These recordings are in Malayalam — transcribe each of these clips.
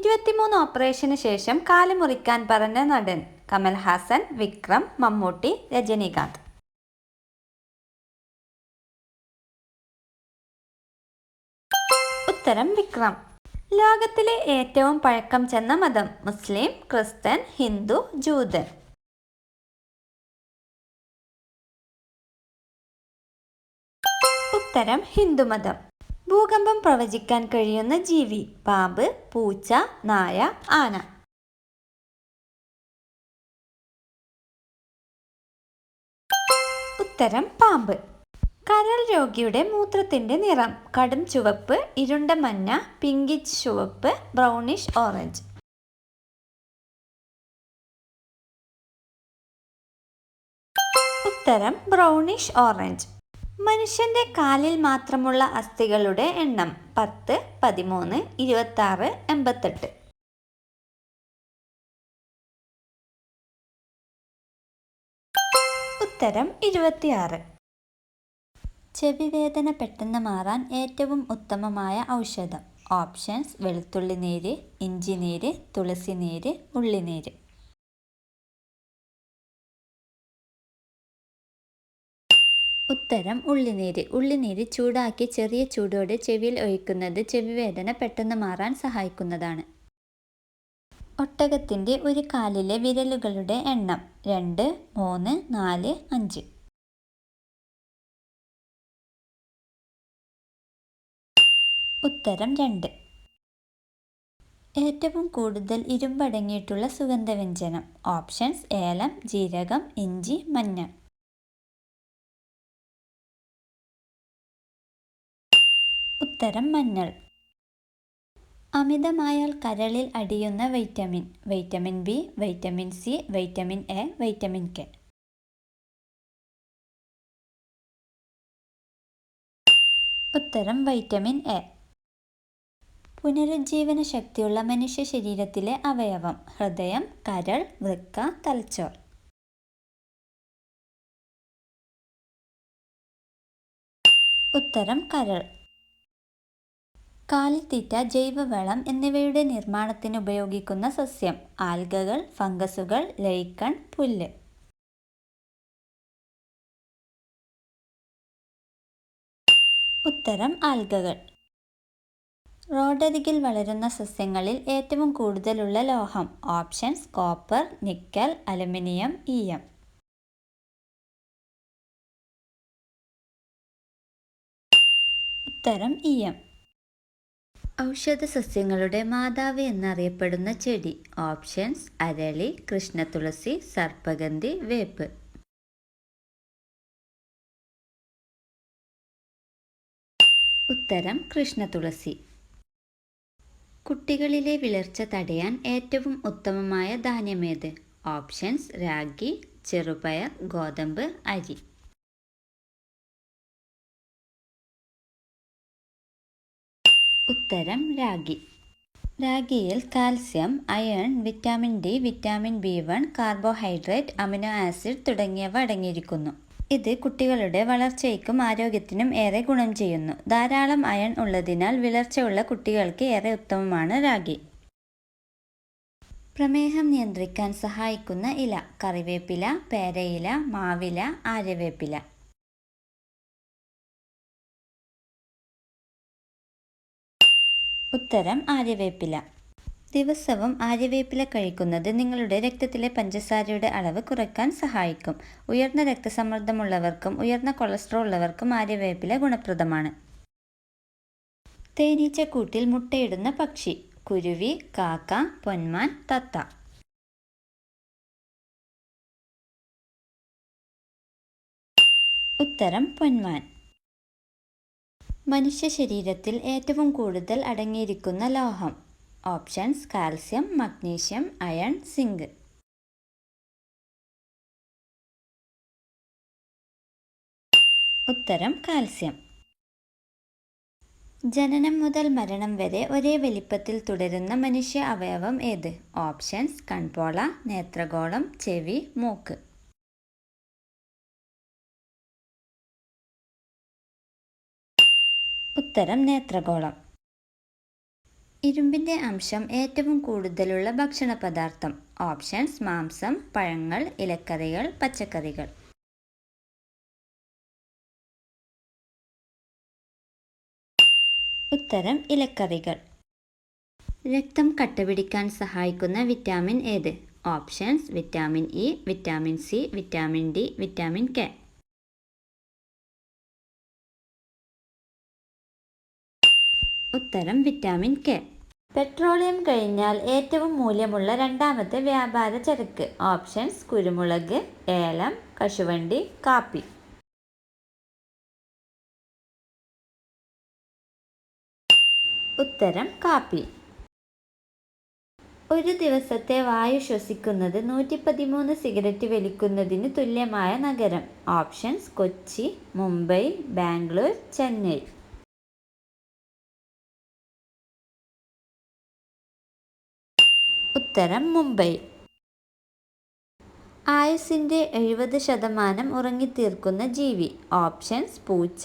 23 ഓപ്പറേഷന് ശേഷം കാല് മുറിക്കാൻ പറഞ്ഞ നടൻ കമൽഹാസൻ, വിക്രം, മമ്മൂട്ടി, രജനീകാന്ത്. ഉത്തരം വിക്രം. ലോകത്തിലെ ഏറ്റവും പഴക്കം ചെന്ന മതം മുസ്ലിം, ക്രിസ്ത്യൻ, ഹിന്ദു, ജൂതൻ. ഉത്തരം ഹിന്ദുമതം. ഭൂകമ്പം പ്രവചിക്കാൻ കഴിയുന്ന ജീവി പാമ്പ്, പൂച്ച, നായ, ആന. ഉത്തരം പാമ്പ്. കരൾ രോഗിയുടെ മൂത്രത്തിന്റെ നിറം കടും ചുവപ്പ്, ഇരുണ്ട മഞ്ഞ, പിങ്കിഷ് ചുവപ്പ്, ബ്രൗണിഷ് ഓറഞ്ച്. ഉത്തരം ബ്രൗണിഷ് ഓറഞ്ച്. മനുഷ്യന്റെ കാലിൽ മാത്രമുള്ള അസ്ഥികളുടെ എണ്ണം 10, 13, 26, 88. ഉത്തരം 26. ചെവിവേദന പെട്ടെന്ന് മാറാൻ ഏറ്റവും ഉത്തമമായ ഔഷധം. ഓപ്ഷൻസ്: വെളുത്തുള്ളി നീര്, ഇഞ്ചി നീര്, തുളസി നീര്, ഉള്ളിനീര്. ഉത്തരം ഉള്ളിനീര്. ഉള്ളിനീര് ചൂടാക്കി ചെറിയ ചൂടോടെ ചെവിയിൽ ഒഴിക്കുന്നത് ചെവിവേദന പെട്ടെന്ന് മാറാൻ സഹായിക്കുന്നതാണ്. ഒട്ടകത്തിന്റെ ഒരു കാലിലെ വിരലുകളുടെ എണ്ണം 2, 3, 4, 5. ഉത്തരം 2. ഏറ്റവും കൂടുതൽ ഇരുമ്പടങ്ങിയിട്ടുള്ള സുഗന്ധവ്യഞ്ജനം. ഓപ്ഷൻസ്: ഏലം, ജീരകം, ഇഞ്ചി, മഞ്ഞൾ. ഉത്തരം മഞ്ഞൾ. അമിതമായാൽ കരളിൽ അടിയുന്ന vitamin. Vitamin B, vitamin C, vitamin A, vitamin K. ഉത്തരം വൈറ്റമിൻ എ. പുനരുജ്ജീവന ശക്തിയുള്ള മനുഷ്യ ശരീരത്തിലെ അവയവം. ഹൃദയം, കരൾ, വൃക്ക, തലച്ചോർ. ഉത്തരം കരൾ. കാലിത്തീറ്റ, ജൈവവളം എന്നിവയുടെ നിർമ്മാണത്തിന് ഉപയോഗിക്കുന്ന സസ്യം. ആൽഗകൾ, ഫംഗസുകൾ, ലൈക്കൺ, പുല്ല്. ഉത്തരം ആൽഗകൾ. റോഡരികിൽ വളരുന്ന സസ്യങ്ങളിൽ ഏറ്റവും കൂടുതലുള്ള ലോഹം. ഓപ്ഷൻസ്: കോപ്പർ, നിക്കൽ, അലുമിനിയം, ഈയം. ഉത്തരം ഈയം. ഔഷധ സസ്യങ്ങളുടെ മാതാവ് എന്നറിയപ്പെടുന്ന ചെടി. ഓപ്ഷൻസ്: അരളി, കൃഷ്ണതുളസി, സർപ്പഗന്ധി, വേപ്പ്. ഉത്തരം കൃഷ്ണതുളസി. കുട്ടികളിലെ വിളർച്ച തടയാൻ ഏറ്റവും ഉത്തമമായ ധാന്യമേത്? ഓപ്ഷൻസ്: രാഗി, ചെറുപയർ, ഗോതമ്പ്, അരി. ഉത്തരം രാഗി. രാഗിയിൽ calcium, iron, vitamin D, vitamin B1, carbohydrate, amino acid തുടങ്ങിയവ അടങ്ങിയിരിക്കുന്നു. ഇത് കുട്ടികളുടെ വളർച്ചയ്ക്കും ആരോഗ്യത്തിനും ഏറെ ഗുണം ചെയ്യുന്നു. ധാരാളം അയൺ ഉള്ളതിനാൽ വിളർച്ചയുള്ള കുട്ടികൾക്ക് ഏറെ ഉത്തമമാണ് രാഗി. പ്രമേഹം നിയന്ത്രിക്കാൻ സഹായിക്കുന്ന ഇല. കറിവേപ്പില, പേരയില, മാവില, ആര്യവേപ്പില. ഉത്തരം ആര്യവേപ്പില. ദിവസവും ആര്യവേപ്പില കഴിക്കുന്നത് നിങ്ങളുടെ രക്തത്തിലെ പഞ്ചസാരയുടെ അളവ് കുറയ്ക്കാൻ സഹായിക്കും. ഉയർന്ന രക്തസമ്മർദ്ദമുള്ളവർക്കും ഉയർന്ന കൊളസ്ട്രോൾ ഉള്ളവർക്കും ആര്യവേപ്പില ഗുണപ്രദമാണ്. തേനീച്ചക്കൂട്ടിൽ മുട്ടയിടുന്ന പക്ഷി. കുരുവി, കാക്ക, പൊന്മാൻ, തത്ത. ഉത്തരം പൊന്മാൻ. മനുഷ്യ ശരീരത്തിൽ ഏറ്റവും കൂടുതൽ അടങ്ങിയിരിക്കുന്ന ലോഹം. Options: calcium, magnesium, iron, zinc. ഉത്തരം കാൽസ്യം. ജനനം മുതൽ മരണം വരെ ഒരേ വലിപ്പത്തിൽ തുടരുന്ന മനുഷ്യ അവയവം ഏത്? ഓപ്ഷൻസ്: കൺപോള, നേത്രഗോളം, ചെവി, മൂക്ക്. ഉത്തരം നേത്രഗോളം. ഇരുമ്പിൻ്റെ അംശം ഏറ്റവും കൂടുതലുള്ള ഭക്ഷണ പദാർത്ഥം. ഓപ്ഷൻസ്: മാംസം, പഴങ്ങൾ, ഇലക്കറികൾ, പച്ചക്കറികൾ. ഉത്തരം: ഇലക്കറികൾ. രക്തം കട്ടപിടിക്കാൻ സഹായിക്കുന്ന വിറ്റാമിൻ ഏത്? Options: vitamin E, vitamin C, vitamin D, vitamin K. ഉത്തരം: വിറ്റാമിൻ കെ. പെട്രോളിയം കഴിഞ്ഞാൽ ഏറ്റവും മൂല്യമുള്ള രണ്ടാമത്തെ വ്യാപാര ചരക്ക്. ഓപ്ഷൻസ്: കുരുമുളക്, ഏലം, കശുവണ്ടി, കാപ്പി. ഉത്തരം: കാപ്പി. ഒരു ദിവസത്തെ വായു ശ്വസിക്കുന്നത് 113 സിഗരറ്റ് വലിക്കുന്നതിന് തുല്യമായ നഗരം. ഓപ്ഷൻസ്: കൊച്ചി, മുംബൈ, ബാംഗ്ലൂർ, ചെന്നൈ. ഉത്തരം: മുംബൈ. ആയുസ്സിൻ്റെ 70% ഉറങ്ങിത്തീർക്കുന്ന ജീവി. ഓപ്ഷൻസ്: പൂച്ച,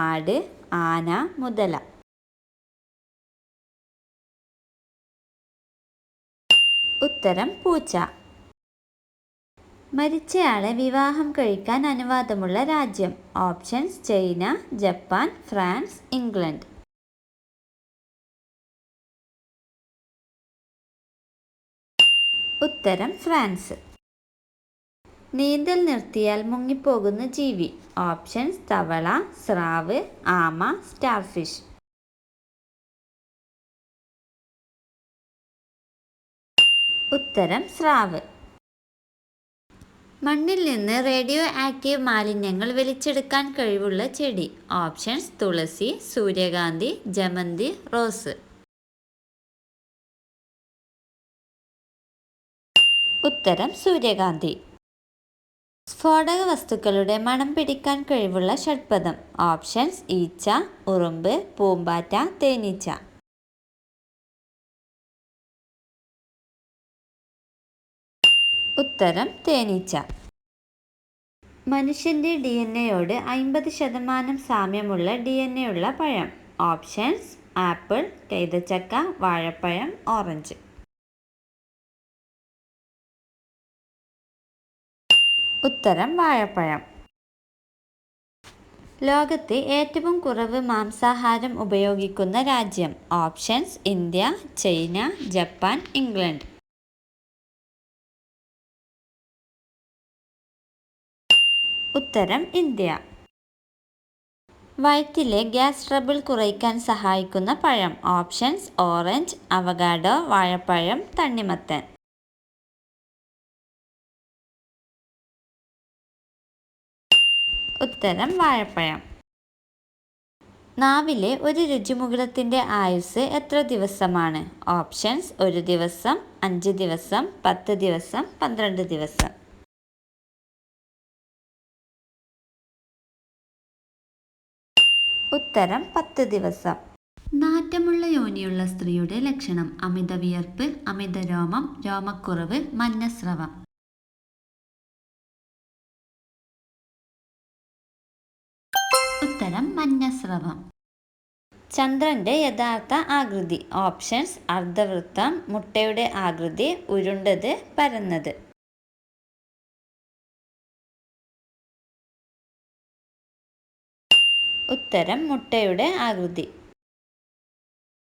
ആട്, ആന, മുതല. ഉത്തരം: പൂച്ച. മരിച്ചയാളെ വിവാഹം കഴിക്കാൻ അനുവാദമുള്ള രാജ്യം. Options: China, Japan, France, England. ഉത്തരം: ഫ്രാൻസ്. നീന്തൽ നിർത്തിയാൽ മുങ്ങിപ്പോകുന്ന ജീവി. ഓപ്ഷൻസ്: തവള, സ്രാവ്, ആമ, സ്റ്റാർഫിഷ്. ഉത്തരം: സ്രാവ്. മണ്ണിൽ നിന്ന് റേഡിയോ ആക്റ്റീവ് മാലിന്യങ്ങൾ വലിച്ചെടുക്കാൻ കഴിവുള്ള ചെടി. ഓപ്ഷൻസ്: തുളസി, സൂര്യകാന്തി, ജമന്തി, റോസ്. ഉത്തരം: സൂര്യകാന്തി. സ്ഫോടക വസ്തുക്കളുടെ മണം പിടിക്കാൻ കഴിവുള്ള ഷഡ്പദം. ഓപ്ഷൻസ്: ഈച്ച, ഉറുമ്പ്, പൂമ്പാറ്റ, തേനീച്ച. ഉത്തരം: തേനീച്ച. മനുഷ്യൻ്റെ DNA-യോട് 50% സാമ്യമുള്ള DNA ഉള്ള പഴം. ഓപ്ഷൻസ്: ആപ്പിൾ, കൈതച്ചക്ക, വാഴപ്പഴം, ഓറഞ്ച്. ഉത്തരം: വാഴപ്പഴം. ലോകത്ത് ഏറ്റവും കുറവ് മാംസാഹാരം ഉപയോഗിക്കുന്ന രാജ്യം. Options: India, China, Japan, England. ഉത്തരം: ഇന്ത്യ. വയറ്റിലെ ഗ്യാസ് ട്രബിൾ കുറയ്ക്കാൻ സഹായിക്കുന്ന പഴം. ഓപ്ഷൻസ്: ഓറഞ്ച്, അവകാഡോ, വാഴപ്പഴം, തണ്ണിമത്തൻ. ഉത്തരം: വാഴപ്പഴം. നാവിലെ ഒരു രുചിമുകുളത്തിൻ്റെ ആയുസ്സ് എത്ര ദിവസമാണ്? ഓപ്ഷൻസ്: 1 ദിവസം, 5 ദിവസം, 10 ദിവസം, 12 ദിവസം. ഉത്തരം: 10 ദിവസം. നാറ്റമുള്ള യോനിയുള്ള സ്ത്രീയുടെ ലക്ഷണം. അമിത വിയർപ്പ്, അമിത രോമം, രോമക്കുറവ്, മഞ്ഞസ്രവം. ഉത്തരം: മഞ്ഞസ്രവം. ചന്ദ്രന്റെ യഥാർത്ഥ ആകൃതി. ഓപ്ഷൻസ്: അർദ്ധവൃത്തം, മുട്ടയുടെ ആകൃതി, ഉരുണ്ടത്, പരന്നത്. ഉത്തരം: മുട്ടയുടെ ആകൃതി.